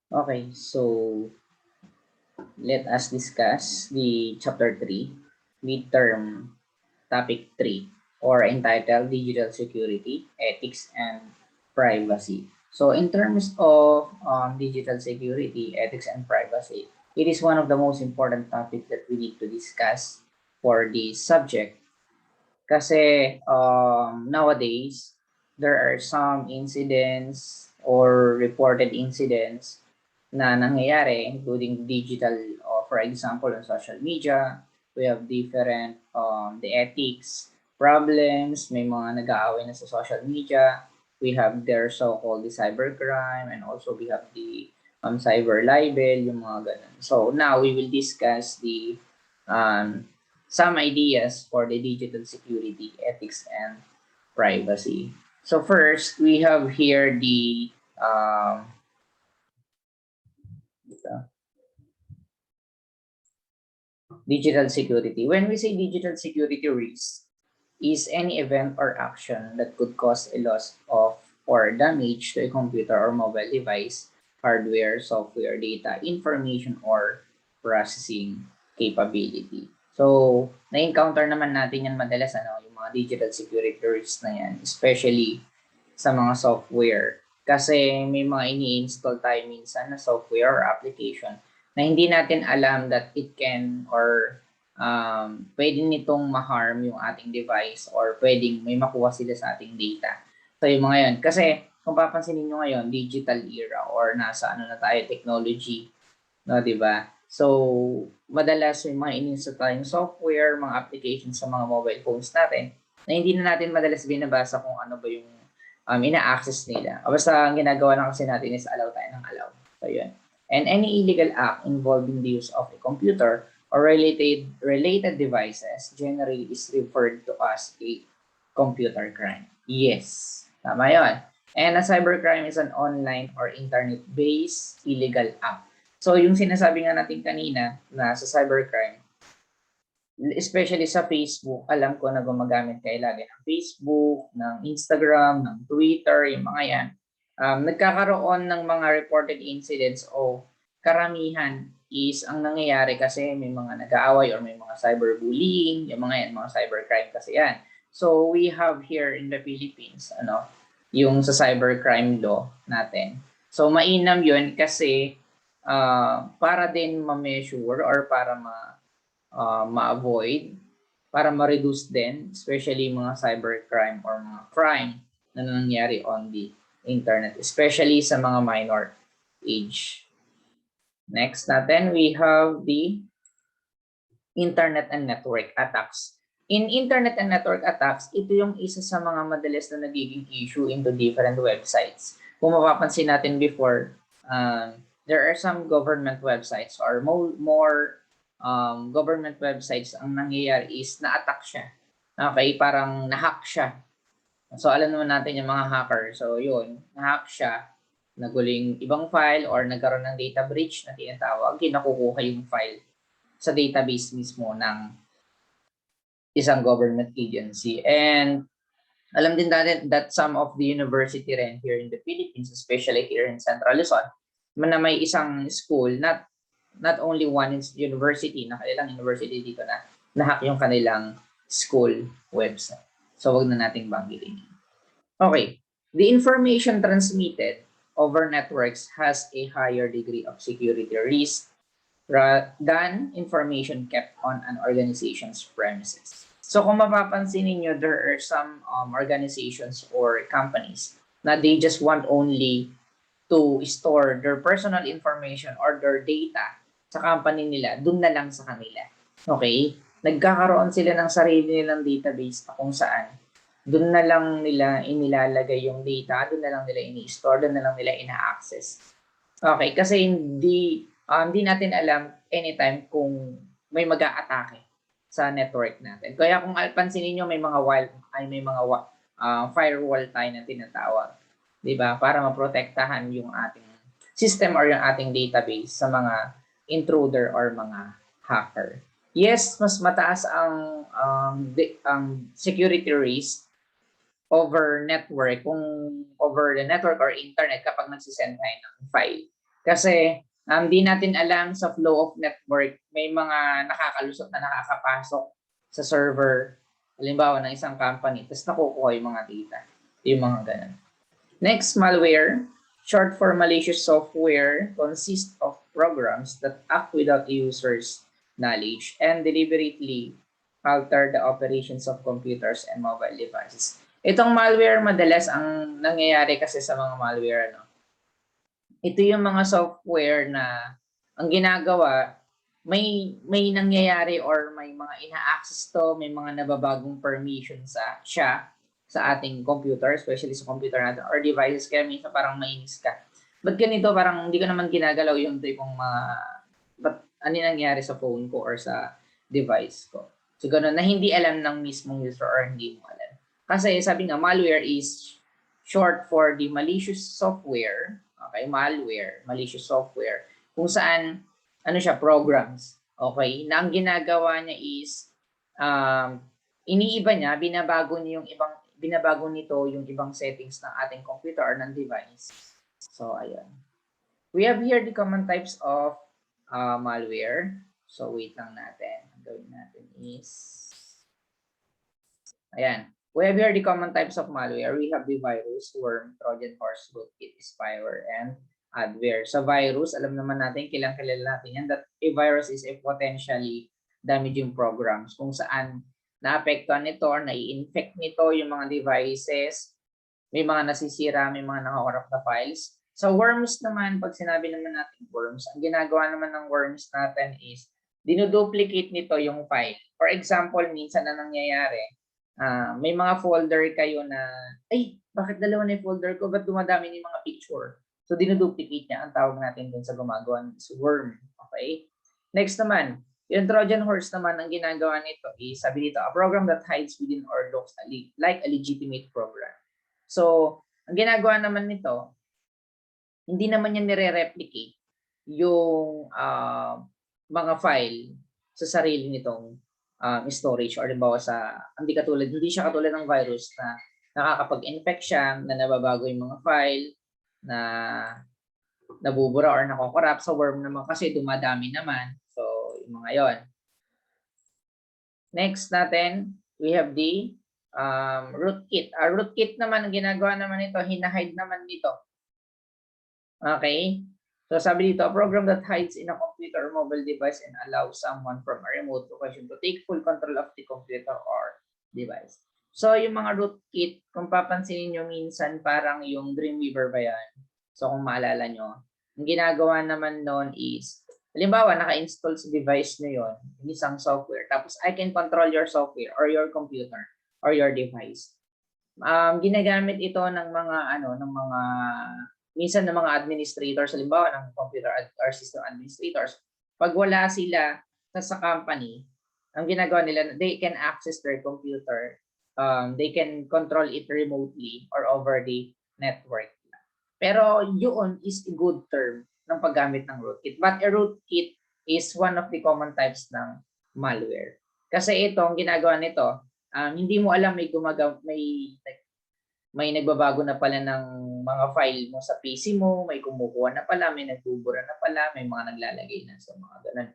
Okay, so let us discuss the chapter 3, midterm topic 3, or entitled Digital Security, Ethics, and Privacy. So in terms of digital security, ethics, and privacy, it is one of the most important topics that we need to discuss for this subject. Kasi nowadays, there are some incidents or reported incidents na nangyayari, including digital, for example, on social media. We have different, the ethics problems, may mga nag-aaway na sa social media. We have their so-called the cybercrime, and also we have the cyber libel, yung mga ganun. So now we will discuss the um, some ideas for the digital security, ethics, and privacy. So first, we have here the digital security. When we say digital security risk, is any event or action that could cause a loss of or damage to a computer or mobile device, hardware, software, data, information, or processing capability. So, na-encounter naman natin yan madalas, yung mga digital security risks na yan, especially sa mga software. Kasi may mga ini-install tayo minsan na software or application na hindi natin alam that it can or pwede nitong ma-harm yung ating device or pwedeng may makuha sila sa ating data. So yung mga yun. Kasi kung papansinin nyo ngayon, digital era or nasa ano na tayo, technology, no, di ba? So, madalas yung mga in-install tayong software, mga applications sa mga mobile phones natin na hindi na natin madalas binabasa kung ano ba yung ina-access nila. O basta ang ginagawa na kasi natin is allow tayo ng allow. So, yun. And any illegal act involving the use of a computer or related devices generally is referred to as a computer crime. Yes, tama yun. And a cybercrime is an online or internet-based illegal act. So yung sinasabi nga natin kanina na sa cybercrime, especially sa Facebook, alam ko na gumagamit kayo lagi ng Facebook, ng Instagram, ng Twitter, yung mga yan. Nagkakaroon ng mga reported incidents o karamihan is ang nangyayari kasi may mga nag-aaway or may mga cyberbullying, yung mga yan, mga cybercrime kasi yan. So we have here in the Philippines, yung sa cybercrime law natin. So mainam yun kasi para din ma-measure or para ma-avoid, para ma-reduce din, especially mga cybercrime or mga crime na nangyayari on the internet, especially sa mga minor age. Next natin, we have the internet and network attacks. In internet and network attacks, ito yung isa sa mga madalas na nagiging issue into different websites. Kung mapapansin natin before, there are some government websites or more government websites ang nangyayari is na-attack siya. Okay, parang na-hack siya. So alam naman natin yung mga hacker. So yun, na-hack siya, naguling ibang file or nagkaroon ng data breach na tinatawag, kinakukuha yung file sa database mismo ng isang government agency. And alam din natin that some of the university rin here in the Philippines, especially here in Central Luzon, na may isang school, not only one university, nakailang university dito na nahack yung kanilang school website. So wag na nating banggitin. Okay, the information transmitted over networks has a higher degree of security risk than information kept on an organization's premises. So kung mapapansin niyo, there are some organizations or companies na they just want only to store their personal information or their data sa company nila, dun na lang sa kanila. Okay? Nagkakaroon sila ng sarili nilang database na kung saan dun na lang nila inilalagay yung data, dun na lang nila ini-store, dun na lang nila ina-access. Okay, kasi hindi natin alam anytime kung may mag-aatake sa network natin. Kaya kung pansinin niyo may mga firewall tayo na tinatawag, 'di ba? Para maprotektahan yung ating system or yung ating database sa mga intruder or mga hacker. Yes, mas mataas ang security risk over network, kung over the network or internet kapag nagsisend tayo ng file. Kasi di natin alam sa flow of network, may mga nakakalusot na nakakapasok sa server, halimbawa ng isang company, tapos nakukuha yung mga data. Yung mga ganun. Next, malware, short for malicious software, consists of programs that act without user's knowledge and deliberately alter the operations of computers and mobile devices. Itong malware, madalas ang nangyayari kasi sa mga malware, ito yung mga software na ang ginagawa, may nangyayari or may mga ina-access to, may mga nababagong permission siya sa ating computer, especially sa computer natin or devices, kaya minsan parang mainis ka. Ba't ganito? Parang hindi ko naman ginagalaw yung tipong ba't ano nangyari sa phone ko or sa device ko. So, gano'n, na hindi alam ng mismong user or hindi mo alam. Kasi sabi nga, malware is short for the malicious software. Okay, malware, malicious software. Kung saan, ano siya, programs. Okay, na ang ginagawa niya is, iniiba niya, binabago nito yung ibang settings ng ating computer or ng device. So, ayan. We have here the common types of malware. So, wait lang natin. Ang gawin natin is, ayan. We have here the common types of malware. We have the virus, worm, Trojan horse, rootkit, spyware, and adware. Sa virus, alam naman natin, kilala natin yan, that a virus is a potentially damaging programs kung saan naapektuhan nito or nai-infect nito yung mga devices, may mga nasisira, may mga nakakorrupt na files. Sa worms naman, pag sinabi naman natin worms, ang ginagawa naman ng worms natin is dinuduplicate nito yung file. For example, minsan na nangyayari, may mga folder kayo na, ay, bakit dalawa na yung folder ko? Ba't dumadami yung mga picture? So, dinuduplicate niya. Ang tawag natin dun sa gumagawa is worm. Okay? Next naman, yung Trojan horse naman, ang ginagawa nito is, sabi dito, a program that hides within or looks like a legitimate program. So, ang ginagawa naman nito, hindi naman niya nire-replicate yung mga file sa sarili nitong storage or halimbawa hindi siya katulad ng virus na nakakapag-infect siya, na nababago yung mga file, na nabubura or nakokorrupt. Sa worm naman kasi dumadami naman. So, yung mga yon. Next natin, we have the rootkit. Rootkit naman, ang ginagawa naman nito, hinahide naman nito. Okay? So sabi dito, a program that hides in a computer or mobile device and allows someone from a remote location to take full control of the computer or device. So yung mga rootkit, kung papansinin nyo minsan parang yung Dreamweaver ba yan? So kung maalala nyo, ang ginagawa naman noon is, halimbawa naka-install sa device nyo yon, isang software, tapos I can control your software or your computer or your device. Ginagamit ito ng mga minsan ng mga administrators, halimbawa ng computer or system administrators, pag wala sila sa company, ang ginagawa nila, they can access their computer, they can control it remotely or over the network. Pero yun is a good term ng paggamit ng rootkit. But a rootkit is one of the common types ng malware. Kasi ito, ang ginagawa nito, hindi mo alam may nagbabago na pala ng mga file mo sa PC mo, may kumukuha na pala, may nagbubura na pala, may mga naglalagay na sa mga ganun.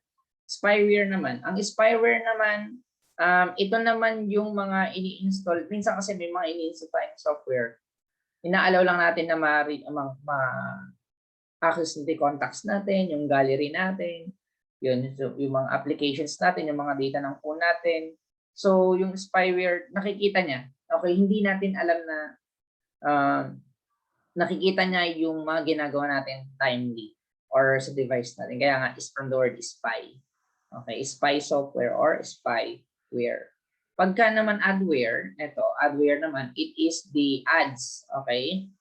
Spyware naman. Ang spyware naman, ito naman yung mga ini-install. Minsan kasi may mga ini-install tayong software. Inaalaw lang natin na ma-access the contacts natin, yung gallery natin, yung mga applications natin, yung mga data ng phone natin. So, yung spyware, nakikita niya. Okay, hindi natin alam na nakikita niya yung mga ginagawa natin timely or sa device natin. Kaya nga is from the word spy. Okay, spy software or spyware. Pagka naman adware, adware naman, it is the ads. Okay?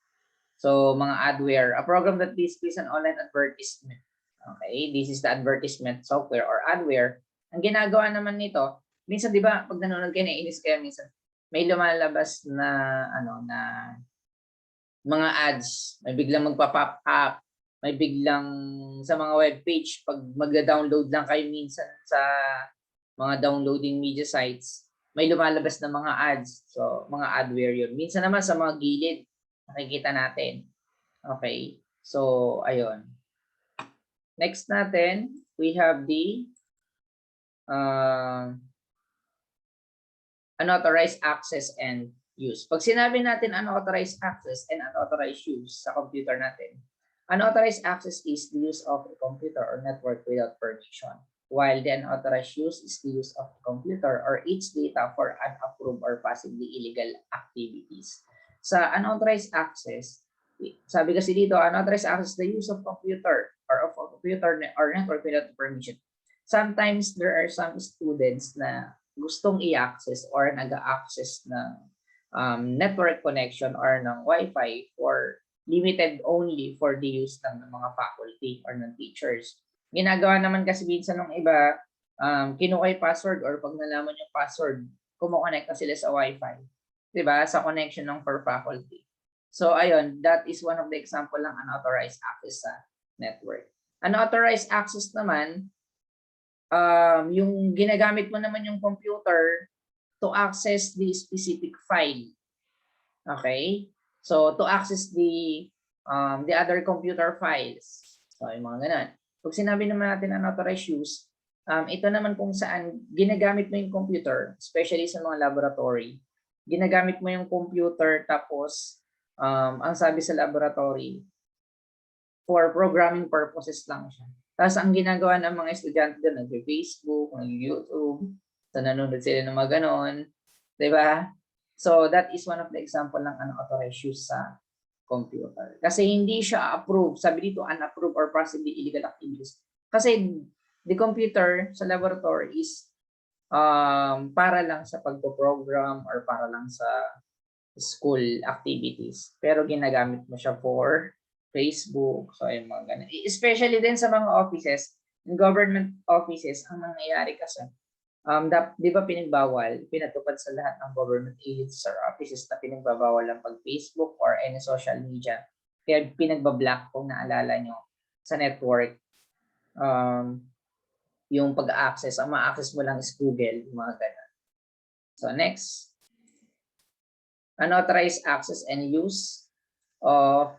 So, mga adware, a program that displays an online advertisement. Okay, this is the advertisement software or adware. Ang ginagawa naman nito, minsan 'di ba, pag nanonood kayo, naiinis kayo minsan, may lumalabas na mga ads, may biglang magpa-pop up, may biglang sa mga web page, pag magda-download lang kayo minsan sa mga downloading media sites, may lumalabas na mga ads. So, mga adware yun. Minsan naman sa mga gilid, nakikita natin. Okay? So, ayun. Next natin, we have the unauthorized access and use. Pag sinabi natin unauthorized access and unauthorized use sa computer natin, unauthorized access is the use of a computer or network without permission, while the unauthorized use is the use of a computer or its data for unapproved or possibly illegal activities. Sa unauthorized access, sabi kasi dito, unauthorized access is the use of computer or of a computer or network without permission. Sometimes there are some students na gustong i-access or nag-access ng network connection or ng Wi-Fi for limited only for the use ng mga faculty or ng teachers. Ginagawa naman kasi minsan ng iba, kinuha yung password or pag nalaman yung password, kumukonect na sila sa Wi-Fi. Diba? Sa connection ng for faculty. So ayun, that is one of the example ng unauthorized access sa network. Unauthorized access naman, yung ginagamit mo naman yung computer to access the specific file. Okay? So, to access the other computer files. So, yung mga ganun. Pag sinabi naman natin unauthorized use, ito naman kung saan ginagamit mo yung computer, especially sa mga laboratory. Ginagamit mo yung computer tapos, ang sabi sa laboratory, for programming purposes lang siya. Tapos ang ginagawa ng mga estudyante doon, nag-Facebook, nag-YouTube, so nanonood sila ng mga ganon, di ba? So that is one of the example ng unauthorized use sa computer. Kasi hindi siya approved, sabi dito unapproved or possibly illegal activities. Kasi the computer sa laboratory is para lang sa pagpo-program or para lang sa school activities. Pero ginagamit mo siya for Facebook, so yung mga ganun. Especially din sa mga offices, in government offices, ang nangyayari kasi, di ba pinagbawal, pinatupad sa lahat ng government agencies or offices na pinagbabawal ang pag-Facebook or any social media. Kaya pinagbablock kung naalala nyo sa network, yung pag-access, ang ma-access mo lang is Google, yung mga ganun. So next, unauthorized access and use of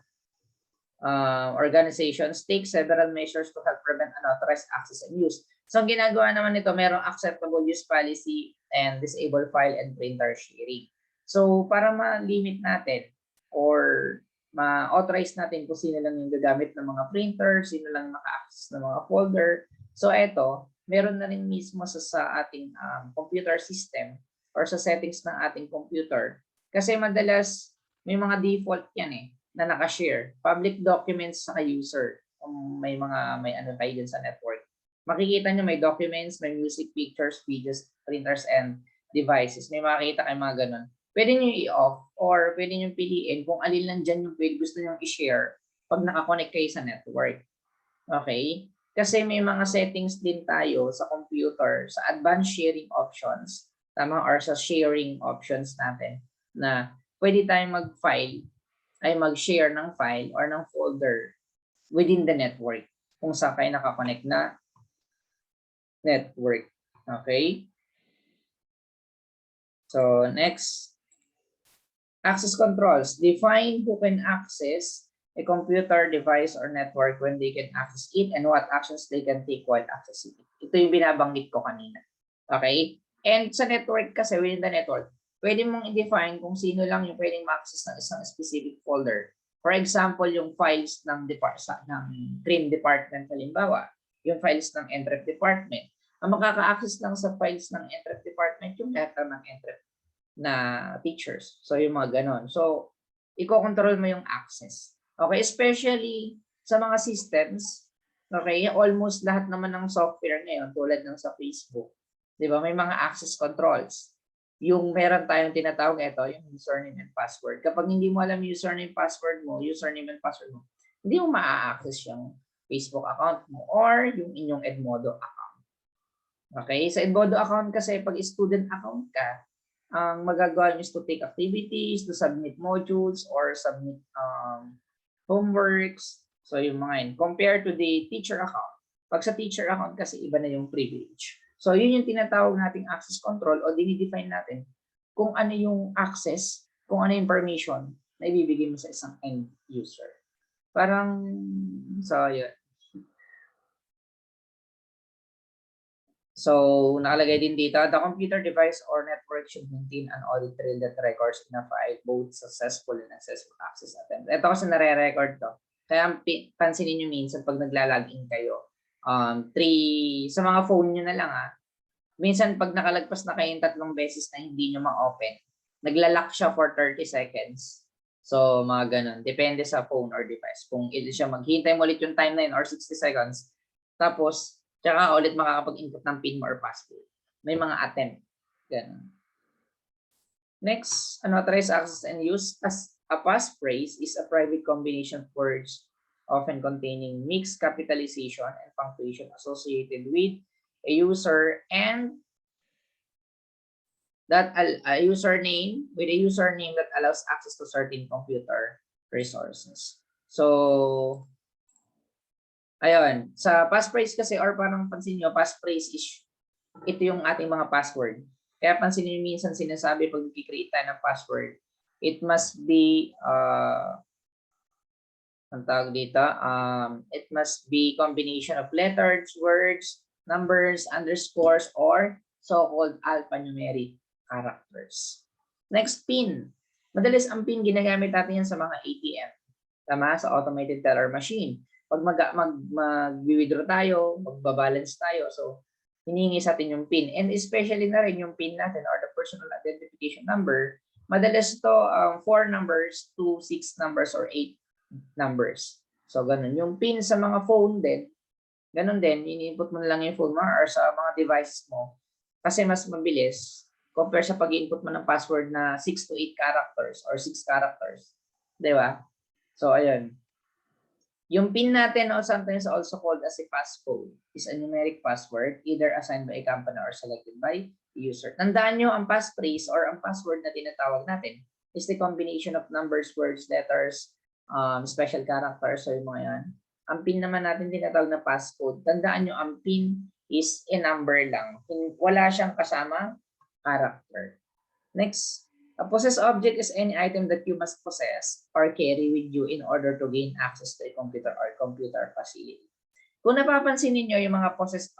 organizations take several measures to help prevent unauthorized access and use. So ang ginagawa naman nito, merong acceptable use policy and disable file and printer sharing. So para ma-limit natin or ma-authorize natin kung sino lang yung gagamit ng mga printer, sino lang maka-access ng mga folder. So eto, meron na rin mismo sa ating computer system or sa settings ng ating computer. Kasi madalas may mga default yan na naka-share, public documents sa user. Kung may ano kayo dyan sa network. Makikita nyo may documents, may music, pictures, videos, printers, and devices. May makikita kayo mga ganun. Pwede nyo i-off or pwede nyo piliin kung alin lang dyan yung pwede gusto nyo i-share pag nakakonect kayo sa network. Okay? Kasi may mga settings din tayo sa computer, sa advanced sharing options, tama, or sa sharing options natin na pwede tayong mag-file ay mag-share ng file or ng folder within the network kung saan kayo nakakonect na network. Okay? So, next. Access controls. Define who can access a computer, device, or network when they can access it and what actions they can take while accessing it. Ito yung binabanggit ko kanina. Okay? And sa network kasi, within the network, pwede mong i-define kung sino lang yung pwedeng ma-access ng isang specific folder. For example, yung files ng CRIM department, halimbawa, yung files ng Encrypt department. Ang makaka-access lang sa files ng Encrypt department, yung data ng Encrypt na teachers. So, yung mga ganon. So, i-control mo yung access. Okay, especially sa mga systems, okay, almost lahat naman ng software ngayon, tulad ng sa Facebook, di ba, may mga access controls. Yung meron tayong tinatawag ito, yung username and password. Kapag hindi mo alam yung username and password mo, hindi mo ma-access yung Facebook account mo or yung inyong Edmodo account. Okay? Sa Edmodo account kasi, pag student account ka, ang magagawa nyo is to take activities, to submit modules, or submit homeworks. So yung mga yun. Compared to the teacher account. Pag sa teacher account kasi, iba na yung privilege. So, yun yung tinatawag nating access control o dinidefine natin kung ano yung access, kung ano yung permission na ibibigay mo sa isang end user. Parang, so, yun. So, nakalagay din dito, the computer device or network should maintain an audit trail that records and file both successful and successful access attempts. Ito kasi nare-record to. Kaya pansinin nyo minsan pag nagla-login kayo, sa mga phone nyo na lang minsan pag nakalagpas na kayong 3 beses na hindi nyo ma-open, nagla-lock siya for 30 seconds. So, mga ganun. Depende sa phone or device. Kung siya maghintay mo ulit yung time na yun or 60 seconds, tapos, tsaka ulit makakapag-input ng PIN mo or passcode. May mga attempt. Ganun. Next, unauthorized access and use as a passphrase is a private combination of words often containing mixed capitalization and punctuation associated with a user and that a username that allows access to certain computer resources. So, ayun, sa passphrase kasi or parang pansin nyo, passphrase is ito yung ating mga password. Kaya pansin nyo minsan sinasabi pag i-create tayo ng password, it must be ang tawag dito, it must be combination of letters, words, numbers, underscores, or so-called alphanumeric characters. Next, PIN. Madalas ang PIN ginagamit natin yan sa mga ATM. Tama? Sa automated teller machine. Pag mag-withdraw tayo, magbabalance tayo, so hinihingi sa atin yung PIN. And especially na rin yung PIN natin or the personal identification number, madalas ito 4 numbers, 2, 6 numbers, or 8 numbers. So, ganun. Yung PIN sa mga phone din, ganun din, in-input mo na lang yung phone mo or sa mga devices mo kasi mas mabilis compare sa pag-input mo ng password na 6 to 8 characters or 6 characters. Di ba? So, ayun. Yung PIN natin, sometimes also called as a passcode, is a numeric password either assigned by a company or selected by the user. Tandaan nyo, ang passphrase or ang password na tinatawag natin is the combination of numbers, words, letters, special characters, so yung mga yan. Ang PIN naman natin tinatawag na passcode. Tandaan nyo, ang PIN is a number lang. Wala siyang kasama character. Next. A possessed object is any item that you must possess or carry with you in order to gain access to a computer or computer facility. Kung napapansin niyo yung mga possessed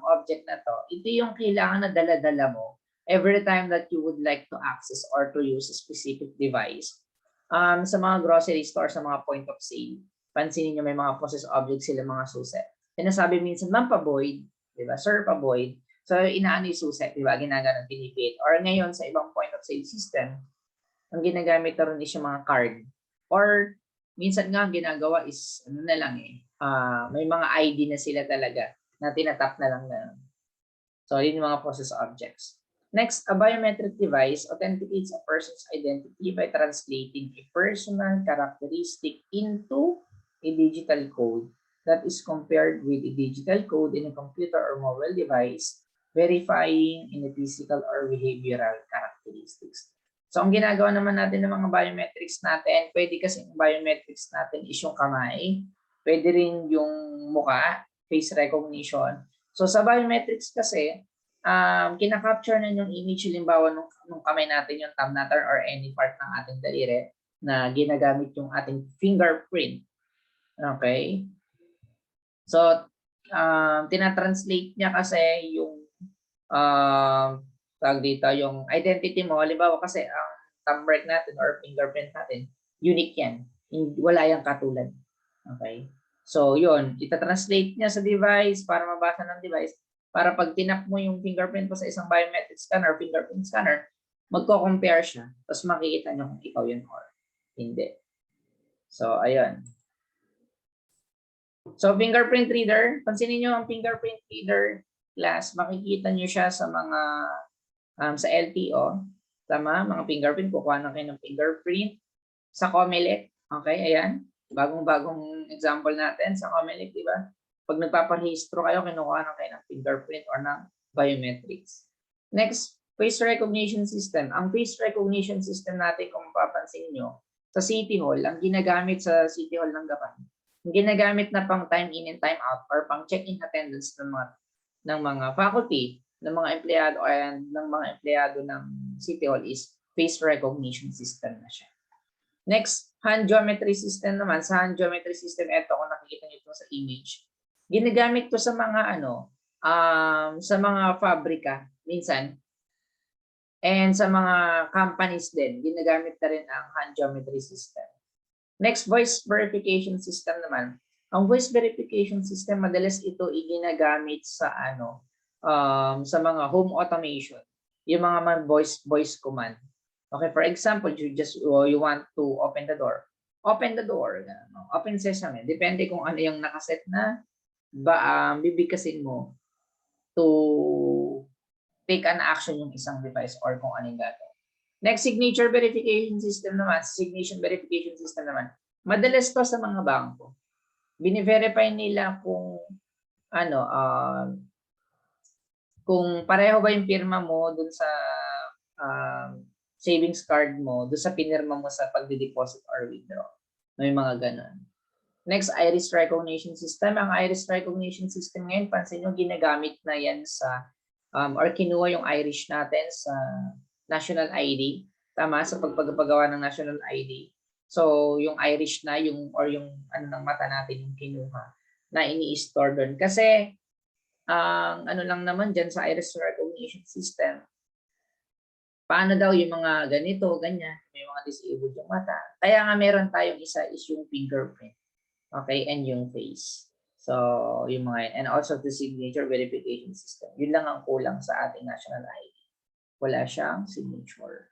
object na to, ito yung kailangan na dala-dala mo every time that you would like to access or to use a specific device. Sa mga grocery store, sa mga point of sale, pansinin niyo may mga possessed object sila, mga susi. Sinasabi minsan, ma'am, pa-void, di ba? Sir, pa-void. So, inaano yung susi, di ba? Ginaganon, pinipit. Or ngayon, sa ibang point of sale system, ang ginagamit na rin is yung mga card. Or, minsan nga, ang ginagawa is, ano na lang may mga ID na sila talaga na tinatap na lang na. So, yun yung mga possessed objects. Next, a biometric device authenticates a person's identity by translating a personal characteristic into a digital code that is compared with a digital code in a computer or mobile device, verifying in the physical or behavioral characteristics. So, ang ginagawa naman natin ng mga biometrics natin, pwede kasi yung biometrics natin is yung kamay, pwede rin yung mukha, face recognition. So, sa biometrics kasi, kinakapture na yung image, halimbawa nung kamay natin, yung thumb natin or any part ng ating daliri na ginagamit yung ating fingerprint. Okay? So, tinatranslate niya kasi yung tawag dito, yung identity mo, halimbawa kasi ang thumbprint natin or fingerprint natin, unique yan. Wala yung katulad. Okay? So, yun. Ita-translate niya sa device para mabasa ng device. Para pag tinap mo yung fingerprint mo sa isang biometric scanner, fingerprint scanner, magko-compare siya. Tapos makikita nyo kung ikaw yun or hindi. So, ayun. So, fingerprint reader. Pansinin nyo ang fingerprint reader class, makikita nyo siya sa mga sa LTO, tama? Mga fingerprint, kukuha na kayo ng fingerprint sa COMELEC, okay? Ayan, bagong-bagong example natin sa COMELEC, di ba? Pag nagpaparehistro kayo, kinukuha na kayo ng fingerprint or ng biometrics. Next, face recognition system. Ang face recognition system natin, kung mapapansin nyo, sa City Hall, ang ginagamit sa City Hall ng Gapan, ang ginagamit na pang time in and time out or pang check-in attendance ng mga faculty, ng mga empleyado and ng mga empleyado ng City Hall is face recognition system na siya. Next, hand geometry system naman. Sa hand geometry system, ito kung nakikita niyo ito sa image, ginagamit to sa mga sa mga fabrika, minsan, and sa mga companies din, ginagamit na rin ang hand geometry system. Next, voice verification system naman. Ang voice verification system, madalas ito iginagamit sa sa mga home automation. Yung mga voice command. Okay, for example, you want to open the door. Open the door. Open sesame. Depende kung ano yung nakaset na bibigkasin mo to take an action yung isang device or kung anong gagawin. Next, signature verification system naman. Signature verification system naman. Madalas to sa mga bangko. Bini-verify nila kung pareho ba yung pirma mo dun sa savings card mo, dun sa pinirma mo sa pagde-deposit or withdraw. May mga ganun. Next, iris recognition system. Ang iris recognition system ngayon, pansin nyo, ginagamit na yan sa or kinuha yung iris natin sa national ID. Tama, sa pagpagawa ng national ID. So, yung iris na, yung ng mata natin yung kinuha na ini-store doon. Kasi, ang lang naman dyan sa iris recognition system, paano daw yung mga ganito, ganyan, may mga disabled yung mata. Kaya nga meron tayong isa is yung fingerprint. Okay, and yung face. So, yung mga yun. And also the signature verification system. Yun lang ang kulang sa ating national ID. Wala siyang signature.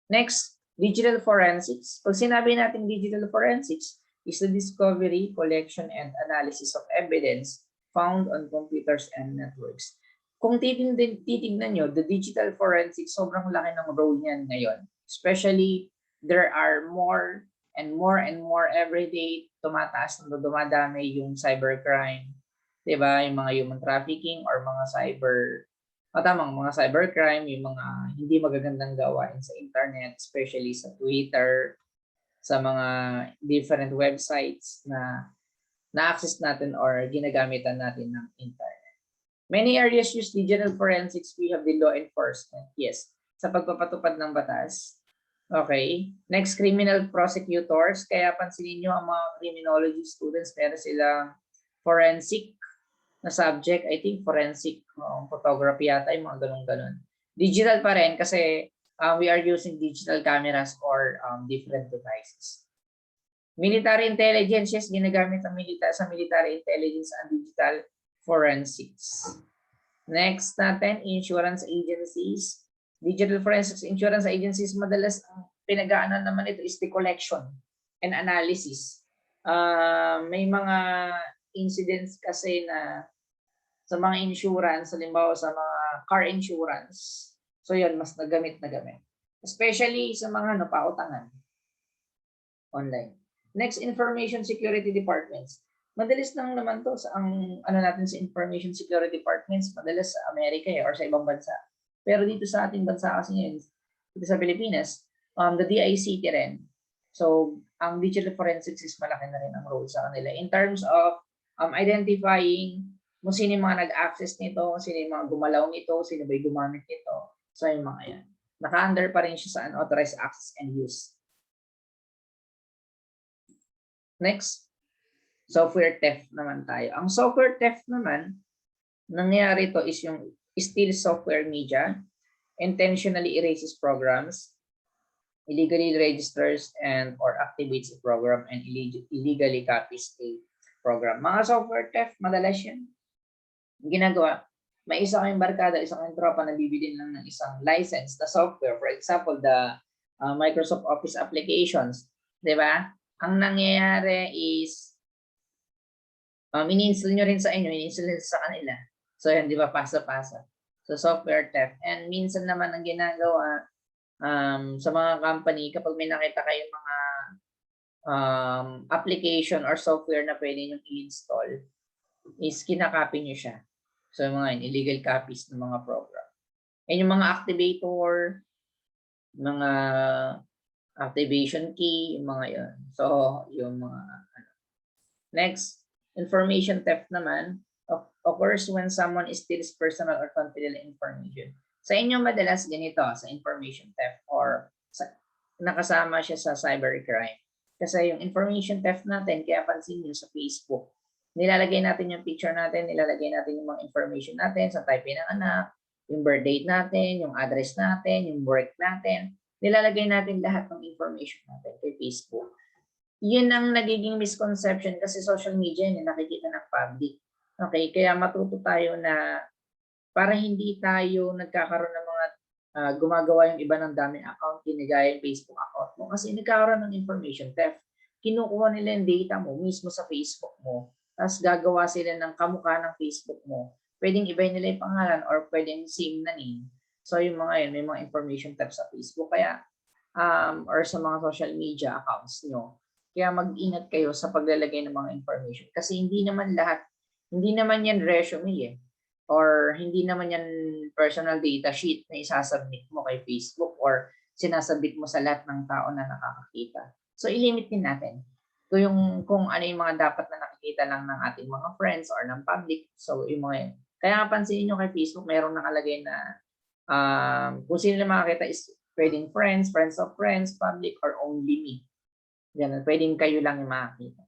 Next, digital forensics. Pag sinabi natin digital forensics, is the discovery, collection, and analysis of evidence found on computers and networks. Kung titignan nyo, the digital forensics, sobrang laki ng role niyan ngayon. Especially, there are more and more every day, tumataas na dumadami yung cybercrime. Diba? Yung mga human trafficking or mga mga cybercrime, yung mga hindi magagandang gawain sa internet, especially sa Twitter, sa mga different websites na na-access natin or ginagamitan natin ng internet. Many areas use digital forensics. We have the law enforcement. Yes, sa pagpapatupad ng batas. Okay. Next, criminal prosecutors. Kaya pansinin nyo ang mga criminology students, meron silang forensic na subject. I think forensic photography yata, yung mga ganun-ganun. Digital pa rin kasi we are using digital cameras or different devices. Military intelligence, yes, ginagamit ang sa military intelligence ang digital forensics. Next natin, insurance agencies. Digital forensics insurance agencies, madalas ang pinag-aanan naman ito is the collection and analysis. May mga incidents kasi na sa mga insurance, halimbawa sa mga car insurance, so yun, mas nagamit. Especially sa mga pautangan online. Next, information security departments. Madalas lang naman to sa natin sa information security departments, madalas sa Amerika or sa ibang bansa. Pero dito sa ating bansa kasi ngayon, dito sa Pilipinas, the DICT rin. So, ang digital forensics is malaki na rin ang role sa kanila in terms of identifying kung sino yung mga nag-access nito, sino yung mga gumalaw nito, sino ba yung gumamit nito. So, yung mga yan. Naka-under pa rin siya sa unauthorized access and use. Next, software theft naman tayo. Ang software theft naman, nangyari to is yung steal software media, intentionally erases programs, illegally registers and or activates a program, and illegally copies a program. Mga software theft, madalas yan. Ginagawa, may isa kayong barkada, isa kayong tropa na bibili lang ng isang license na software. For example, the Microsoft Office applications. Diba? Ang nangyayari is ini-install nyo rin sa inyo, ini-install nyo sa kanila. So, yan, di ba, pasa-pasa. So, software theft. And minsan naman ang ginagawa sa mga company, kapag may nakita kayong mga application or software na pwede nyo i-install, is kinakopy nyo siya. So, yung mga illegal copies ng mga program. And yung mga activator, mga activation key, yung mga yun. So, yung mga Next, information theft naman occurs when someone steals personal or confidential information. Sa inyo madalas ganito sa information theft or nakasama siya sa cybercrime. Kasi yung information theft natin, kaya pansin niyo sa Facebook, Nilalagay natin yung picture natin, nilalagay natin yung mga information natin, sa type ng anak, yung birth date natin, yung address natin, yung work natin. Nilalagay natin lahat ng information natin kay Facebook. Yun ang nagiging misconception kasi social media yun, nakikita ng public. Okay, kaya matuto tayo na para hindi tayo nagkakaroon ng mga gumagawa yung iba ng daming account, ginagaya yung Facebook account mo kasi nagkakaroon ng information theft. Kinukuha nila yung data mo mismo sa Facebook mo, tapos gagawa sila ng kamukha ng Facebook mo. Pwedeng iba nila yung pangalan or pwedeng same na name. So yung mga yun, may mga information theft sa Facebook kaya or sa mga social media accounts nyo. Kaya mag-ingat kayo sa paglalagay ng mga information kasi hindi naman yan resume eh. Or hindi naman yan personal data sheet na isasubmit mo kay Facebook or sinasabit mo sa lahat ng tao na nakakakita. So ilimit din natin kung ano yung mga dapat na nakikita lang ng ating mga friends or ng public. So yung mga yun. Kaya pansinin nyo kay Facebook, mayroong nakalagay na kung sino na makakita is pwedeng friends, friends of friends, public, or only me. Yan, pwedeng kayo lang yung makakita.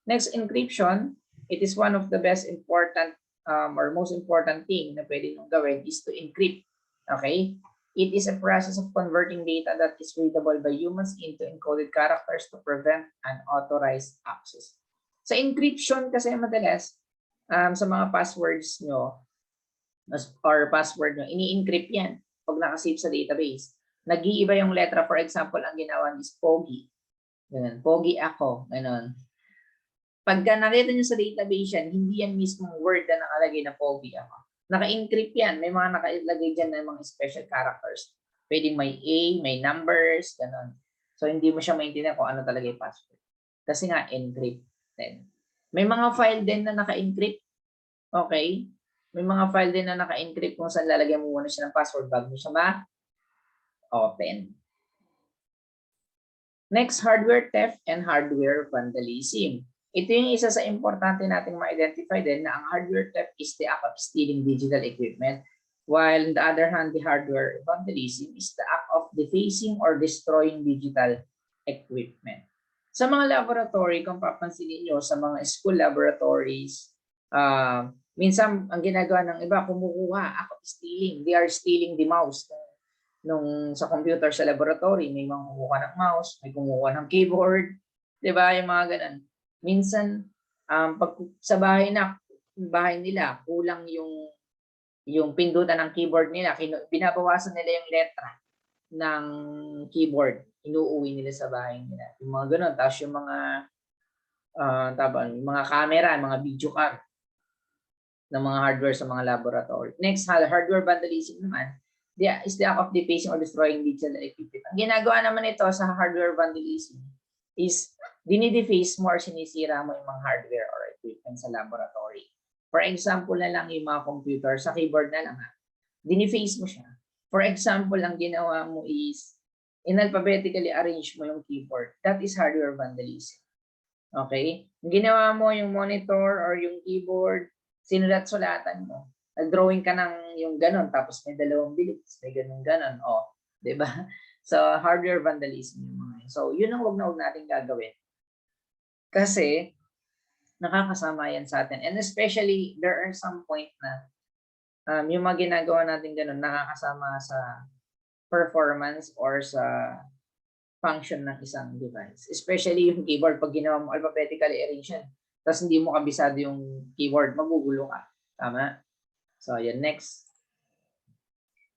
Next, encryption. It is one of the best important or most important thing na pwede nyo gawin is to encrypt. Okay? It is a process of converting data that is readable by humans into encoded characters to prevent unauthorized access. Sa encryption kasi madalas, sa mga passwords nyo or password nyo, ini-encrypt yan pag nakasave sa database. Nag-iiba yung letra. For example, ang ginawa is Pogi. Ganun. Pogi ako. Ganun. Pagka nakita nyo sa database yan, hindi yan mismong word na nakalagay na Pogi ako. Naka-encrypt yan. May mga nakalagay dyan na mga special characters. Pwedeng may A, may numbers, ganun. So, hindi mo siya maintindihan kung ano talaga yung password. Kasi nga, encrypted. May mga file din na naka-encrypt. Okay? May mga file din na naka-encrypt kung saan lalagyan mo muna siya ng password bago mo siya ma-open. Next, hardware theft and hardware vandalism. Ito yung isa sa importante nating ma-identify din na ang hardware theft is the act of stealing digital equipment, while on the other hand, the hardware vandalism is the act of defacing or destroying digital equipment. Sa mga laboratory, kung papansinin nyo, sa mga school laboratories, minsan ang ginagawa ng iba, kumukuha, stealing. They are stealing the mouse. Nung sa computer sa laboratory, may mga kumukuha ng mouse, may kumukuha ng keyboard, di ba? Yung mga ganun. Minsan, pag sa bahay nila, kulang yung pindutan ng keyboard nila, binabawasan nila yung letra ng keyboard, inuuwi nila sa bahay nila. Yung mga ganun. Tapos yung mga camera, mga video cam ng mga hardware sa mga laboratory. Next, hardware vandalism naman is the act of defacing or destroying digital equipment. Ang ginagawa naman ito sa hardware vandalism is dinideface mo or sinisira mo yung mga hardware or equipment sa laboratory. For example na lang yung mga computer, sa keyboard na lang dinideface mo siya. For example, ang ginawa mo is inalphabetically arrange mo yung keyboard. That is hardware vandalism. Okay? Ang ginawa mo yung monitor or yung keyboard, sinulat-sulatan mo. Nag-drawing ka ng yung ganon, tapos may dalawang billets, may ganon. O, di ba? So, hardware vandalism yung mga yun. So, yun ang huwag natin gagawin. Kasi, nakakasama yan sa atin. And especially, there are some point na yung mga ginagawa natin ganon, nakakasama sa performance or sa function ng isang device. Especially yung keyboard, pag ginawa mo alphabetically arranged, tapos hindi mo kabisado yung keyboard, magugulo ka. Tama? So, yan. Next.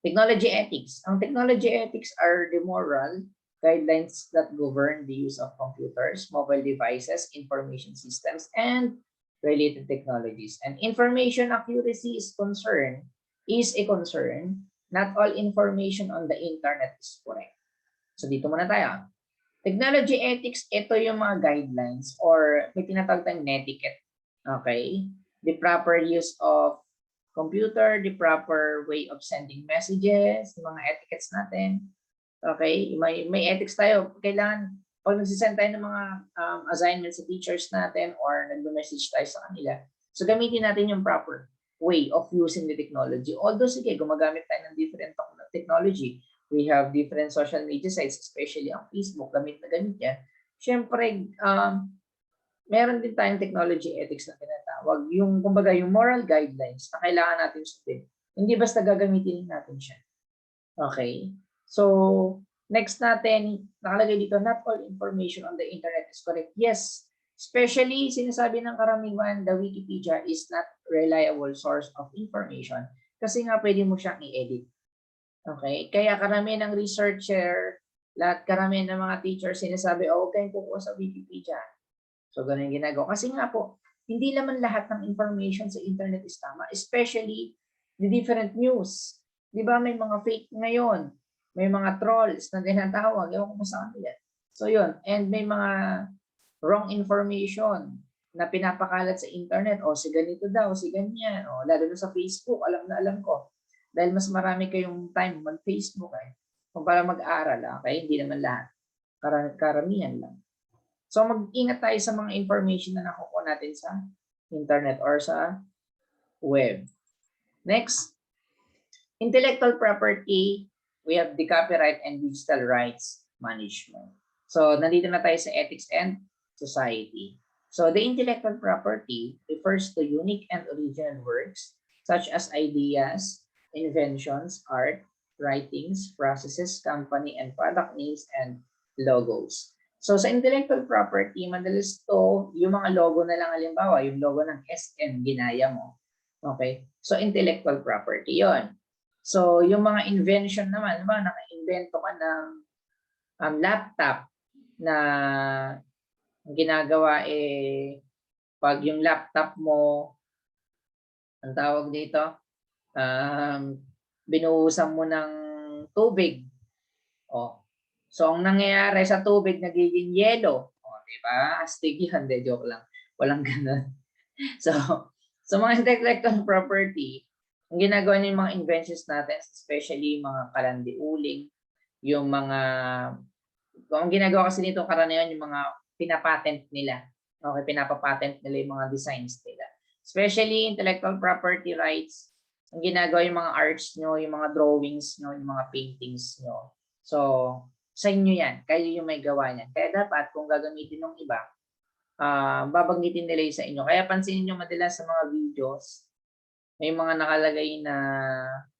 Technology ethics. Ang technology ethics are the moral guidelines that govern the use of computers, mobile devices, information systems, and related technologies. And information accuracy is a concern. Not all information on the internet is correct. So, dito muna tayo. Technology ethics, ito yung mga guidelines or may tinatawag tayong netiquette. Okay? The proper use of computer, the proper way of sending messages, yung mga etiquettes natin. Okay? May ethics tayo. Kailangan, pag nagsisend tayo ng mga assignments sa teachers natin or nag-message tayo sa kanila, so gamitin natin yung proper way of using the technology. Although, sige, gumagamit tayo ng different technology. We have different social media sites, especially ang Facebook, gamit na gamit yan. Siyempre, meron din tayong technology ethics na tinatawag. Yung, kumbaga, yung moral guidelines na kailangan natin sundin. Hindi basta gagamitin natin siya. Okay? So, next natin, nakalagay dito, not all information on the internet is correct. Yes, especially, sinasabi ng karamihan, the Wikipedia is not reliable source of information kasi nga pwede mo siyang i-edit. Okay? Kaya karamihan ng researcher, lahat karamihan ng mga teachers sinasabi, huwag kayong kukuha sa Wikipedia. So, ganun yung ginagawa. Kasi nga po, hindi naman lahat ng information sa internet is tama, especially the different news. Di ba may mga fake ngayon, may mga trolls na tinatawag, ewan ko sa kanila. So, yun. And may mga wrong information na pinapakalat sa internet. O, si ganito daw, si ganyan. O, lalo na sa Facebook, alam na alam ko. Dahil mas marami kayong time mag-Facebook kung para mag-aral. Okay? Hindi naman lahat. Karamihan lang. So, mag-ingat tayo sa mga information na nakukuha natin sa internet or sa web. Next, intellectual property, we have the copyright and digital rights management. So, nandito na tayo sa ethics and society. So, the intellectual property refers to unique and original works such as ideas, inventions, art, writings, processes, company, and product names and logos. So, sa intellectual property, madalas to, yung mga logo na lang, halimbawa, yung logo ng SM, ginaya mo. Okay? So, intellectual property yon. So, yung mga invention naman, diba, naka-invento ka ng laptop na ang ginagawa pag yung laptop mo, ang tawag dito, binuhusan mo ng tubig. O, so, ang nangyayari sa tubig, nagiging yellow. O, diba? Astig yun. De, joke lang. Walang ganun. So, mga intellectual property, ang ginagawa niyo yung mga inventions natin, especially mga kalandiuling, yung mga, ang ginagawa kasi nito karaniwan yung mga pinapatent nila. Okay, pinapapatent nila yung mga designs nila. Especially intellectual property rights, ang ginagawa yung mga arts nyo, yung mga drawings nyo, yung mga paintings nyo. So, sa inyo yan. Kayo yung may gawa niyan. Kaya dapat, kung gagamitin ng iba, babanggitin nila yung sa inyo. Kaya pansinin nyo madalas sa mga videos, may mga nakalagay na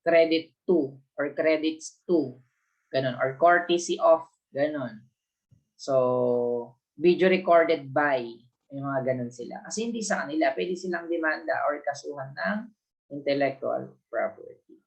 credit to or credits to, ganun, or courtesy of, ganun. So, video recorded by, may mga ganun sila. Kasi hindi sa kanila, pwede silang demanda or kasuhan ng intellectual property.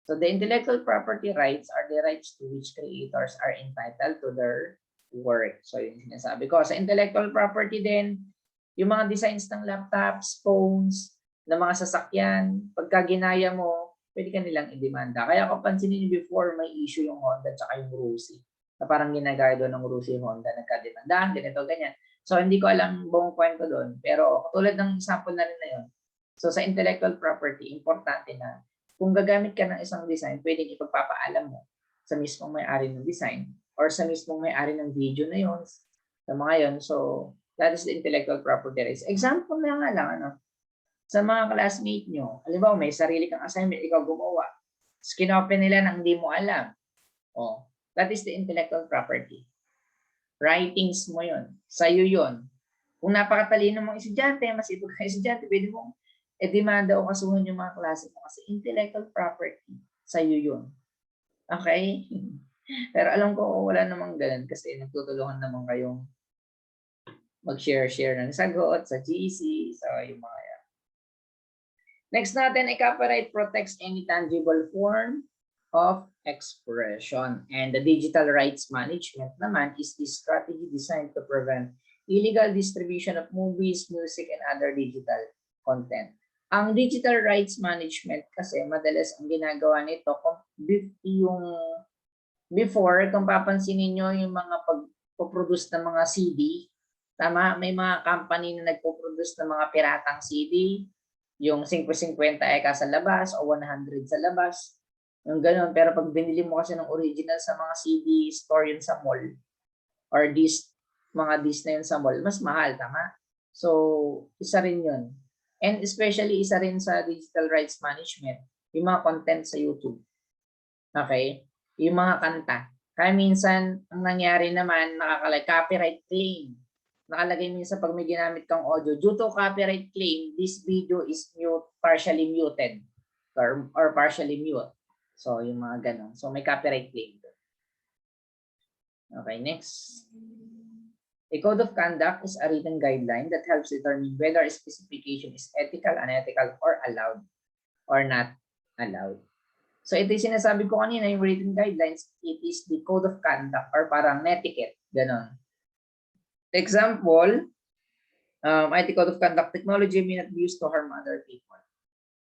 So, the intellectual property rights are the rights to which creators are entitled to their work. So, yung sinasabi ko. Sa intellectual property din, yung mga designs ng laptops, phones, ng mga sasakyan, pagka ginaya mo, pwede ka nilang i-demanda. Kaya kung pansinin niyo before, may issue yung Honda at yung Rusi. Na parang ginagaya doon ng Rusi Honda, nagka-demandahan, ganito, ganyan. So, hindi ko alam buong kwento doon. Pero, katulad ng example na rin na yun. So, sa intellectual property, importante na kung gagamit ka ng isang design, pwedeng ipagpapaalam mo sa mismong may-ari ng design or sa mismong may-ari ng video na yun, sa mga yun. So, that is the intellectual property rights. Example na nga lang, sa mga classmate nyo, halimbawa may sarili kang assignment, ikaw gumawa. Skinopen nila nang hindi mo alam. Oh, that is the intellectual property. Writings mo yun. Sa'yo yun. Kung napakatalino mong estudyante, mas ito ka estudyante, pwede mong demanda o kasuhan yung mga klase mo kasi intellectual property, sa'yo yun. Okay? Pero alam ko wala namang ganun kasi nagtutulungan naman kayong mag-share ng sagot sa GC, so yung mga yan. Next natin, copyright protects any tangible form of expression. And the digital rights management naman is the strategy designed to prevent illegal distribution of movies, music, and other digital content. Ang digital rights management kasi madalas ang ginagawa nito yung before, kung papansinin nyo yung mga pagpo-produce ng mga CD, tama, may mga company na nagpo-produce ng mga piratang CD, yung 50-50 sa labas o 100 sa labas, yung ganun. Pero pag binili mo kasi ng original sa mga CD store yun sa mall or mga disc na yun sa mall, mas mahal, tama? So, isa rin yun. And especially, isa rin sa digital rights management, yung mga content sa YouTube. Okay? Yung mga kanta. Kaya minsan, ang nangyari naman, copyright claim. nakalagay minsan pag may ginamit kang audio, due to copyright claim, this video is partially muted or partially mute. So, yung mga ganun. So, may copyright claim. Okay, next. A code of conduct is a written guideline that helps determine whether a specification is ethical, unethical, or allowed or not allowed. So, ito yung sinasabi ko kanina, yung written guidelines, it is the code of conduct or parang etiquette. Ganon. Example, IT code of conduct, technology may not be used to harm other people.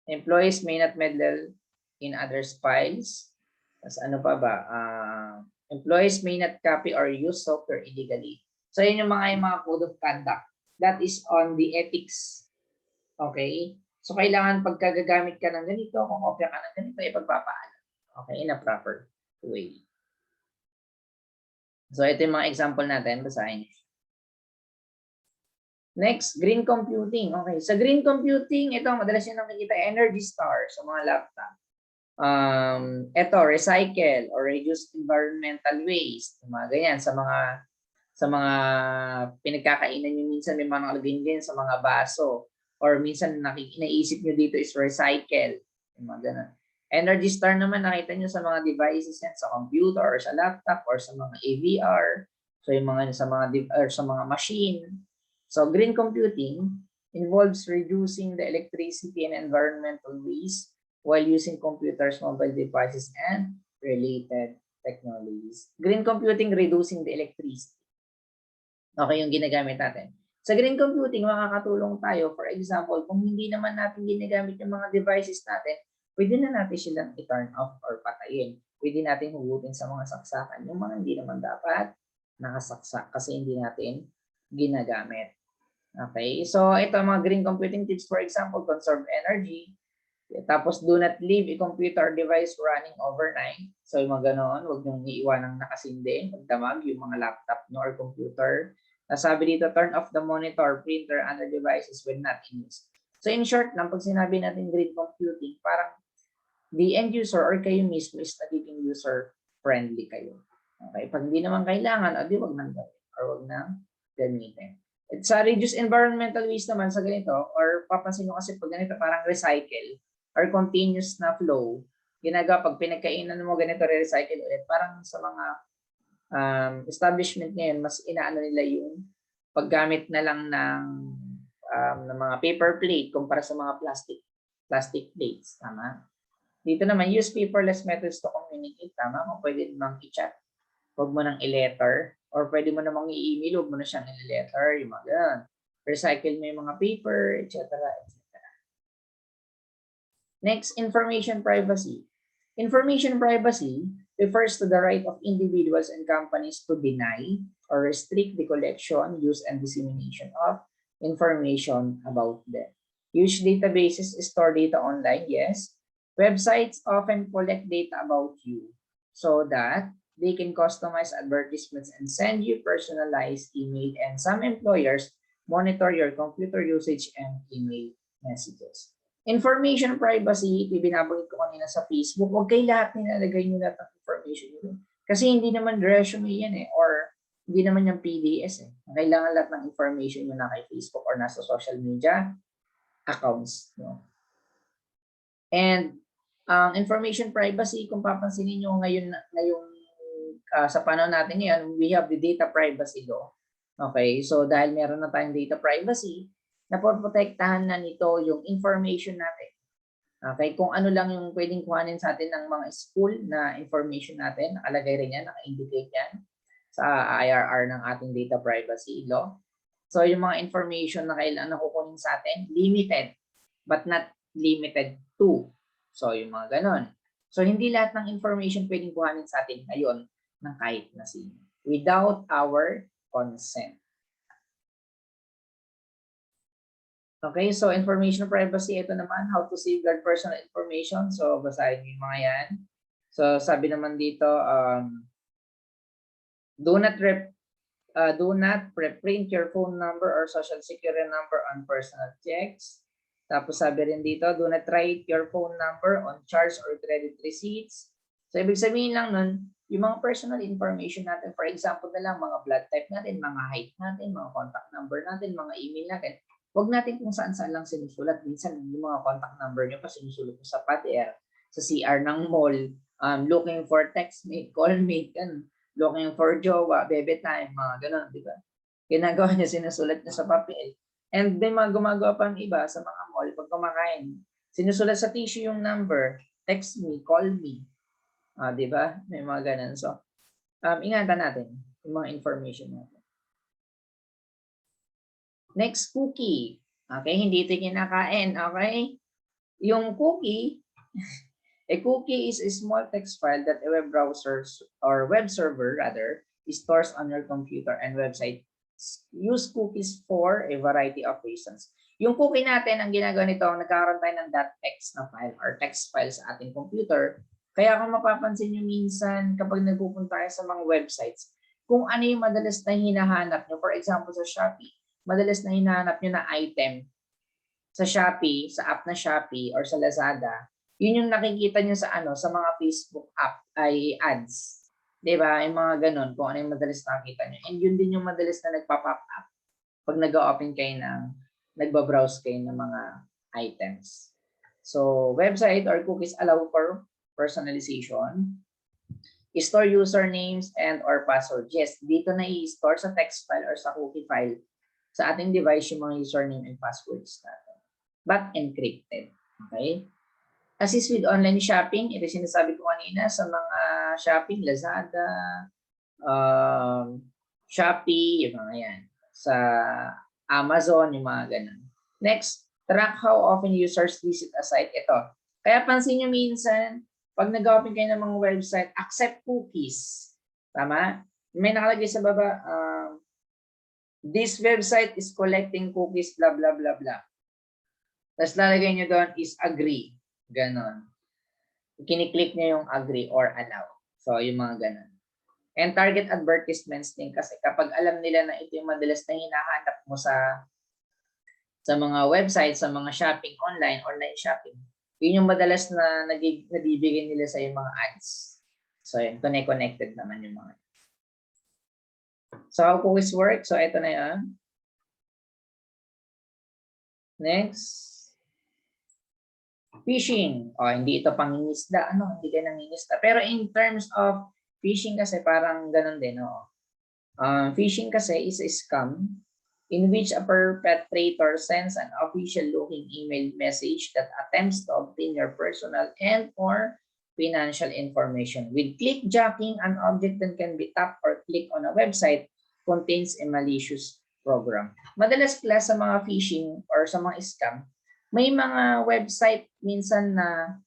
Employees may not meddle in others' files. Tapos ano pa ba? Employees may not copy or use software illegally. So, yun yung mga code of conduct. That is on the ethics. Okay? So, kailangan pagka gagamit ka ng ganito, kung kopya ka ng ganito, ipagpapaalam. Okay? In a proper way. So, ito yung mga example natin. Basahin. Next, green computing. Okay. Sa green computing, ito, madalas yung nakikita, Energy Star sa mga laptop. Ito, recycle or reduce environmental waste. Mga ganyan, sa mga pinagkakainan nyo minsan, may mga nakalagay din sa mga baso. Or minsan naisip nyo dito is recycle. Mga ganun. Energy Star naman nakita nyo sa mga devices yan, sa computer or sa laptop or sa mga AVR. So yung mga sa mga machine. So green computing involves reducing the electricity and environmental waste while using computers, mobile devices, and related technologies. Green computing, reducing the electricity. Okay, yung ginagamit natin. Sa green computing, makakatulong tayo. For example, kung hindi naman natin ginagamit yung mga devices natin, pwede na natin silang i-turn off or patayin. Pwede natin hugutin sa mga saksakan yung mga hindi naman dapat nakasaksak kasi hindi natin ginagamit. Okay, so ito mga green computing tips. For example, conserve energy. Tapos do not leave a computer device running overnight. So yung mga ganoon, huwag niyong iiwanang nakasindi, magdamag yung mga laptop nyo or computer. Nasabi dito, turn off the monitor, printer, and other devices when not in use. So in short lang, pag sinabi natin green computing, parang the end user or kayo mismo is nagiging user-friendly kayo. Okay, pag hindi naman kailangan, di wag nang gawin or wag nang gamitin. At sa reduce environmental waste naman sa ganito, or papansin nyo kasi pag ganito parang recycle or continuous na flow, ginagawa pag pinagkainan mo ganito, re-recycle ulit, parang sa mga establishment ngayon, mas inaano nila yung paggamit na lang ng mga paper plate kumpara sa mga plastic plates. Tama? Dito naman, use paperless methods to communicate. Tama? Kung pwede namang i-chat, huwag mo nang i-letter, or pwede mo namang i-email, huwag mo na siyang i-letter, yung mga ganun. Recycle mo yung mga paper, etc. Next, information privacy. Information privacy refers to the right of individuals and companies to deny or restrict the collection, use, and dissemination of information about them. Huge databases store data online, yes. Websites often collect data about you so that they can customize advertisements and send you personalized email, and some employers monitor your computer usage and email messages. Information privacy, ibinabanggit ko kanina sa Facebook, huwag kayo lahat nilalagay nyo lahat ng information nyo. Kasi hindi naman resume yan or hindi naman yung PDS Kailangan lahat ng information nyo na kay Facebook or nasa social media accounts. And information privacy, kung papansinin nyo ngayon sa panahon natin ngayon, we have the data privacy law. Okay, so dahil meron na tayong data privacy, napoprotektahan na nito yung information natin. Okay, kung ano lang yung pwedeng kuhanin sa atin ng mga school na information natin, nakalagay rin yan, naka-indicate yan sa IRR ng ating data privacy law. So yung mga information na kailangan nakukunin sa atin, limited, but not limited to. So yung mga ganon. So hindi lahat ng information pwedeng kuhanin sa atin ngayon ng kahit na sino, without our consent. Okay, so information privacy, ito naman, how to safeguard personal information. So, basahin niyo yung mga yan. So, sabi naman dito, do not preprint your phone number or social security number on personal checks. Tapos sabi rin dito, do not write your phone number on charge or credit receipts. So, ibig sabihin lang nun, yung mga personal information natin, for example na lang, mga blood type natin, mga height natin, mga contact number natin, mga email natin, huwag natin kung saan-saan lang sinusulat. Minsan, yung mga contact number nyo pa sinusulat mo sa pader, sa CR ng mall, looking for textmate, callmate, looking for jowa, bebe time, mga ganun, di ba? Ginagawa niya, sinusulat niya sa papel. And then, mga gumagawa pa ng iba sa mga mall, pag kumakain, sinusulat sa tissue yung number, text me, call me. Di ba? May mga ganun. So, ingatan natin yung mga information natin. Next, cookie. Okay, hindi ito kinakain. Okay? Yung cookie, a cookie is a small text file that a web browser or web server rather stores on your computer and website. Use cookies for a variety of reasons. Yung cookie natin, ang ginagawa nito, nagkakaroon tayo ng .text na file or text file sa ating computer. Kaya kung mapapansin nyo minsan kapag nagpupunta tayo sa mga websites, kung ano yung madalas na hinahanap nyo, for example sa Shopee, madalas na hinahanap nyo na item sa Shopee, sa app na Shopee or sa Lazada, yun yung nakikita nyo sa sa mga Facebook app ay ads. Diba? Yung mga ganun, kung ano yung madalas nakikita nyo. And yun din yung madalas na nagpa-pop up pag nag-open kayo nagbabrowse kayo ng mga items. So, website or cookies allow for personalization. Store usernames and or password. Yes, dito na i-store sa text file or sa cookie file sa ating device yung mga username and passwords natin. But encrypted. Okay? Assist with online shopping. Ito sinasabi ko kanina sa mga shopping, Lazada, Shopee, yung mga yan. Sa Amazon, yung mga ganun. Next, track how often users visit a site. Ito. Kaya pansin nyo minsan, pag nag-open kayo ng mga website, accept cookies. Tama? May nakalagay sa baba, this website is collecting cookies, blah, blah, blah, blah. Tapos lalagay nyo doon is agree. Ganon. Kiniklik nyo yung agree or allow. So, yung mga ganon. And target advertisements din kasi kapag alam nila na ito yung madalas na hinahanap mo sa mga websites, sa mga shopping online shopping, yun yung madalas na nabibigay nila sa yung mga ads. So, yun, connected naman yung mga. So, how cookies work? So, ito na yun. Next. Phishing. Hindi ito pangingisda. Hindi kayo nangingisda. Pero in terms of phishing kasi parang ganun din. Phishing kasi is a scam in which a perpetrator sends an official-looking email message that attempts to obtain your personal and or financial information. With clickjacking, an object that can be tapped or clicked on a website contains a malicious program. Madalas class sa mga phishing or sa mga scam, may mga website minsan na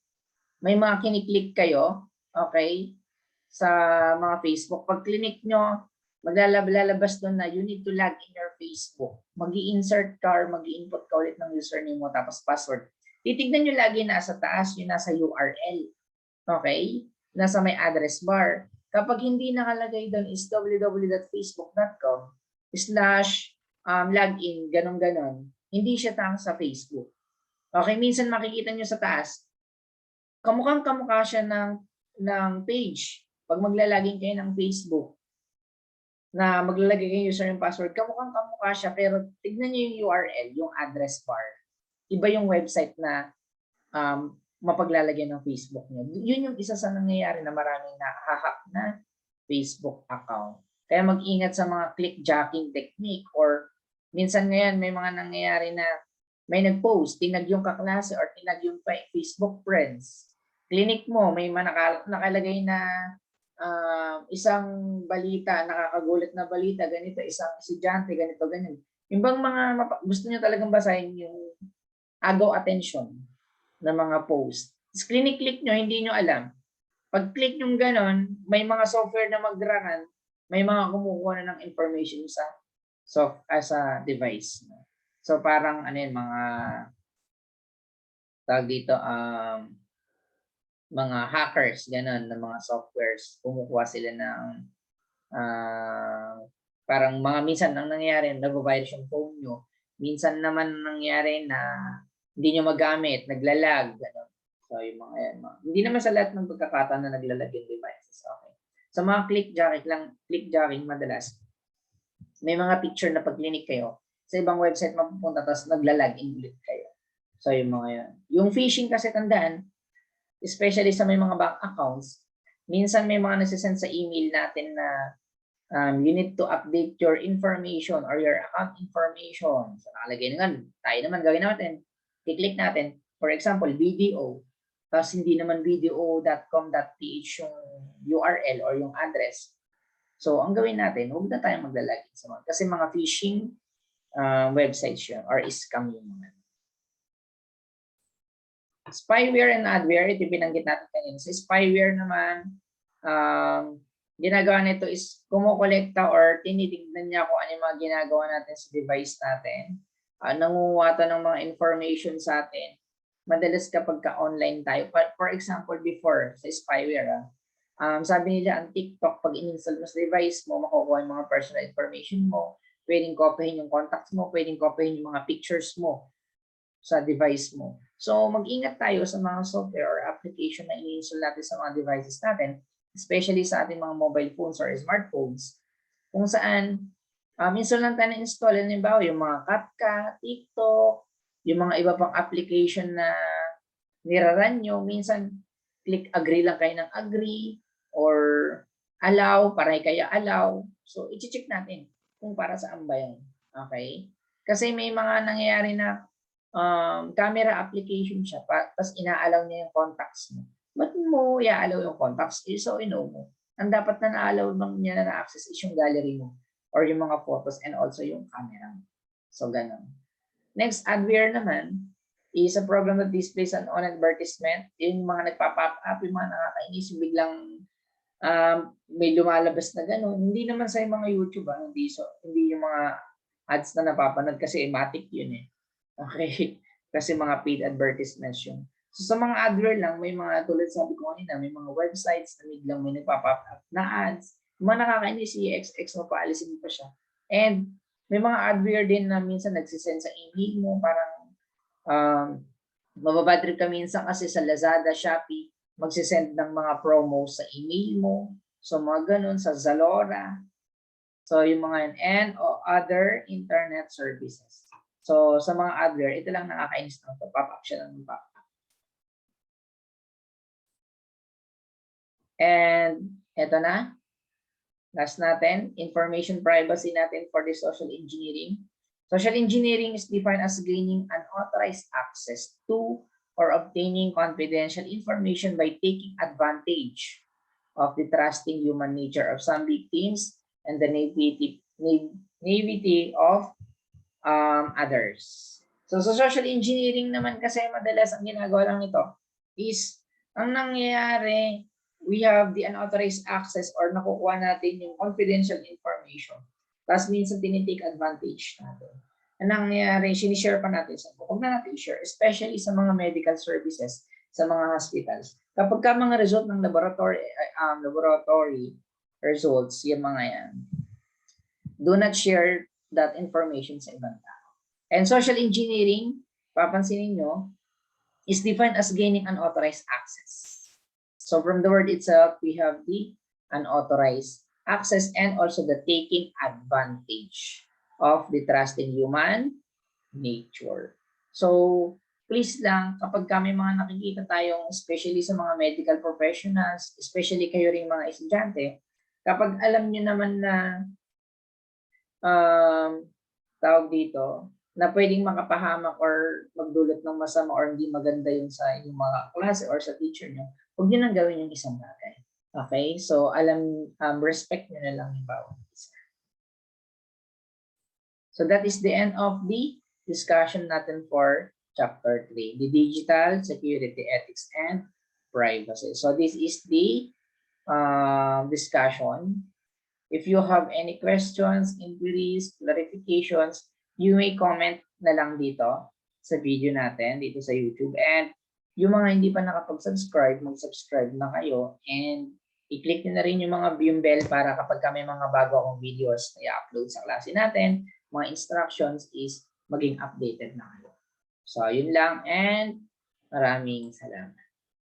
may mga kiniklik kayo, okay, sa mga Facebook. Pag clinic nyo, maglalabas doon na you need to log in your Facebook. Mag-i-insert ka or mag-i-input ka ulit ng username mo tapos password. Titignan nyo lagi nasa taas, yung nasa URL. Okay? Nasa may address bar. Kapag hindi nakalagay doon is www.facebook.com/login, ganon-ganon. Hindi siya tang sa Facebook. Okay, minsan makikita nyo sa taas, kamukhang-kamukha siya ng page. Pag maglalagin kayo ng Facebook, na maglalagay kayo username password, kamukhang-kamukha siya, pero tignan nyo yung URL, yung address bar. Iba yung website na mapaglalagyan ng Facebook nyo. Yun yung isa sa nangyayari na maraming nahahack na Facebook account. Kaya mag-ingat sa mga clickjacking technique or minsan ngayon may mga nangyayari na may nag-post, tinag yung kaklase or tinag yung Facebook friends. Clinic mo, may nakalagay na isang balita, nakakagulat na balita, ganito, isang estudyante, ganito, ganyan. Yung bang mga gusto nyo talagang basahin yung agaw attention na mga post. Clinic-click nyo, hindi nyo alam. Pag click nyo ganon, may mga software na mag-rangan, may mga kumukuha na ng information sa device. So parang mga tawag dito mga hackers ganon na mga softwares, kumukuha sila ng parang mga minsan ang nangyayari nagvo-virus yung phone nyo, minsan naman nangyayari na hindi nyo magamit, naglalag ganon. So yung mga yan, hindi naman sa lahat ng pagkakataon na naglalag yung devices. Okay. So Sa mga click jacking madalas, may mga picture na pag clinic kayo, sa ibang website mapupunta tapos nagla-login ulit kayo. So yung mga yan. Yung phishing kasi tandaan, especially sa may mga bank accounts, minsan may mga nasisend sa email natin na you need to update your information or your account information. So nakalagay naman, tayo naman gawin natin, i-click natin, for example, BDO, tapos hindi naman bdo.com.ph yung URL or yung address. So ang gawin natin, huwag na tayong maglalagay sa mga, kasi mga phishing websites yun or scam yung mga. Spyware and adware, ito binanggit natin kanina. Sa spyware naman, ginagawa nito is kumukolekta or tinitignan niya kung ano yung mga ginagawa natin sa device natin. Nangunguha ng mga information sa atin. Madalas kapag ka-online tayo. For example, before sa spyware, sabi nila ang TikTok, pag in-install mo sa device mo, makukuha yung mga personal information mo, pwedeng copyhin yung contacts mo, pwedeng copyhin yung mga pictures mo sa device mo. So, mag-ingat tayo sa mga software or application na i-install natin sa mga devices natin, especially sa ating mga mobile phones or smartphones, kung saan install lang tayo na-install, halimbawa yung mga CapCut, TikTok, yung mga iba pang application na niraran nyo, minsan click agree lang kayo ng agree or allow, paray kaya allow. So, i-check natin kung para saan ba yan. Okay? Kasi may mga nangyayari na camera application siya, tapos ina-allow niya yung contacts mo. Ba't mo i-allow yung contacts? So, mo. Ang dapat na na-allow niya na na-access is yung gallery mo or yung mga photos and also yung camera mo. So, ganun. Next, adware naman is a program that displays an on advertisement. Yung mga nagpa-pop up, yung mga nakakainis, yung biglang may lumalabas na gano'n. Hindi naman sa mga YouTube, hindi yung mga ads na napapanood kasi matic yun eh. Okay? Kasi mga paid advertisements yun. So sa mga adware lang, may mga tulad sabi ko kanina, may mga websites na biglang may nagpa-pop up na ads. Yung mga nakakainis, i-XX mo pa, alisin mo pa siya. And may mga adware din na minsan nagsisend sa email mo, parang mababadrip ka minsan kasi sa Lazada, Shopee, magsisend ng mga promos sa email mo. So mga ganun, sa Zalora. So yung mga yun, and other internet services. So, sa mga adware, ito lang nakakainis na ito. Pop-up siya ng pop-up. And, ito na. Last natin, information privacy natin for the social engineering. Social engineering is defined as gaining unauthorized access to or obtaining confidential information by taking advantage of the trusting human nature of some victims and the naivety of others. So sa social engineering naman kasi madalas ang ginagawa lang nito is ang nangyayari, we have the unauthorized access or nakukuha natin yung confidential information. Tapos minsan tinitake advantage natin. Ang nangyayari, sinishare pa natin sa huwag na natin i-share, especially sa mga medical services, sa mga hospitals. Kapag ka mga result ng laboratory results, yung mga yan, do not share that information sa ibang tao. And social engineering, papansinin nyo, is defined as gaining unauthorized access. So from the word itself, we have the unauthorized access and also the taking advantage of the trusting human nature. So please lang, kapag kami mga nakikita tayong, especially sa mga medical professionals, especially kayo rin mga estudyante, kapag alam nyo naman na tawag dito, na pwedeng makapahamak or magdulot ng masama or hindi maganda yung sa inyong mga klase or sa teacher nyo, huwag nyo nang gawin yung isang bagay. Okay? So, respect nyo na lang yung bawat isa. So, that is the end of the discussion natin for Chapter 3, the Digital Security, Ethics, and Privacy. So, this is the discussion. If you have any questions, inquiries, clarifications, you may comment na lang dito sa video natin, dito sa YouTube. And yung mga hindi pa nakapag-subscribe, mag-subscribe na kayo. And i-click nyo na rin yung bell para kapag may mga bago akong videos na i-upload sa klase natin, mga instructions is maging updated na kayo. So, yun lang and maraming salamat.